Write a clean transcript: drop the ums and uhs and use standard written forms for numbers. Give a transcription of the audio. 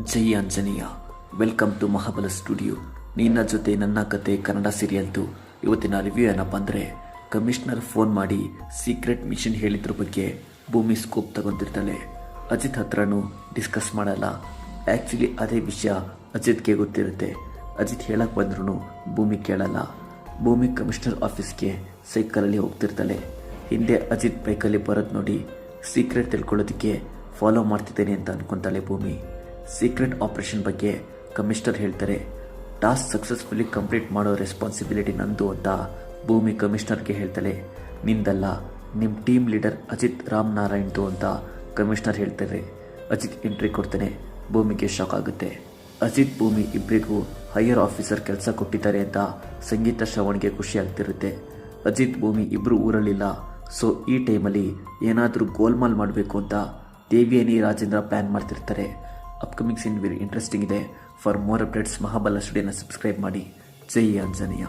Jai Anjaneya. Welcome to Mahabala studio. ನಿನ್ನ ಜೊತೆ ನನ್ನ ಕತೆ ಕನ್ನಡ ಸೀರಿಯಲ್ದು ಇವತ್ತಿನ ರಿವ್ಯೂ ಏನಪ್ಪ ಅಂದರೆ, ಕಮಿಷನರ್ ಫೋನ್ ಮಾಡಿ ಸೀಕ್ರೆಟ್ ಮಿಷನ್ ಹೇಳಿದ್ರ ಬಗ್ಗೆ ಭೂಮಿ ಸ್ಕೋಪ್ ತಗೊಂತಿರ್ತಾಳೆ. ಅಜಿತ್ ಹತ್ರನೂ ಡಿಸ್ಕಸ್ ಮಾಡಲ್ಲ. ಆ್ಯಕ್ಚುಲಿ ಅದೇ ವಿಷಯ ಅಜಿತ್ಗೆ ಗೊತ್ತಿರುತ್ತೆ. ಅಜಿತ್ ಹೇಳಕ್ಕೆ ಬಂದ್ರೂ ಭೂಮಿ ಕೇಳಲ್ಲ. ಭೂಮಿ ಕಮಿಷನರ್ ಆಫೀಸ್ಗೆ ಸೈಕಲಲ್ಲಿ ಹೋಗ್ತಿರ್ತಾಳೆ. ಹಿಂದೆ ಅಜಿತ್ ಬೈಕಲ್ಲಿ ಬರೋದು ನೋಡಿ ಸೀಕ್ರೆಟ್ ತಿಳ್ಕೊಳ್ಳೋದಕ್ಕೆ ಫಾಲೋ ಮಾಡ್ತಿದ್ದೇನೆ ಅಂತ ಅನ್ಕೊತಾಳೆ ಭೂಮಿ. ಸೀಕ್ರೆಟ್ ಆಪರೇಷನ್ ಬಗ್ಗೆ ಕಮಿಷನರ್ ಹೇಳ್ತಾರೆ. ಟಾಸ್ಕ್ ಸಕ್ಸಸ್ಫುಲಿ ಕಂಪ್ಲೀಟ್ ಮಾಡೋ ರೆಸ್ಪಾನ್ಸಿಬಿಲಿಟಿ ನಂದು ಅಂತ ಭೂಮಿ ಕಮಿಷನರ್ಗೆ ಹೇಳ್ತಾಳೆ. ನಿಂದಲ್ಲ, ನಿಮ್ಮ ಟೀಮ್ ಲೀಡರ್ ಅಜಿತ್ ರಾಮನಾರಾಯಣ್ದು ಅಂತ ಕಮಿಷನರ್ ಹೇಳ್ತಾರೆ. ಅಜಿತ್ ಎಂಟ್ರಿ ಕೊಡ್ತಾನೆ. ಭೂಮಿಗೆ ಶಾಕ್ ಆಗುತ್ತೆ. ಅಜಿತ್ ಭೂಮಿ ಇಬ್ಬರಿಗೂ ಹೈಯರ್ ಆಫೀಸರ್ ಕೆಲಸ ಕೊಟ್ಟಿದ್ದಾರೆ ಅಂತ ಸಂಗೀತ ಶ್ರವಣ್ಗೆ ಖುಷಿ ಆಗ್ತಿರುತ್ತೆ. ಅಜಿತ್ ಭೂಮಿ ಇಬ್ಬರು ಊರಲ್ಲಿಲ್ಲ. ಸೊ ಈ ಟೈಮಲ್ಲಿ ಏನಾದರೂ ಗೋಲ್ಮಾಲ್ ಮಾಡಬೇಕು ಅಂತ ದೇವಿಯನಿ ರಾಜೇಂದ್ರ ಪ್ಲ್ಯಾನ್ ಮಾಡ್ತಿರ್ತಾರೆ. ಅಪ್ಕಮಿಂಗ್ ಸೀನ್ ವೆರಿ ಇಂಟ್ರೆಸ್ಟಿಂಗ್ ಇದೆ. ಫಾರ್ ಮೋರ್ ಅಪ್ಡೇಟ್ಸ್ ಮಹಾಬಲ ಸ್ಟುಡಿಯೋನ ಸಬ್ಸ್ಕ್ರೈಬ್ ಮಾಡಿ. ಜೈ ಆಂಜನೇಯ.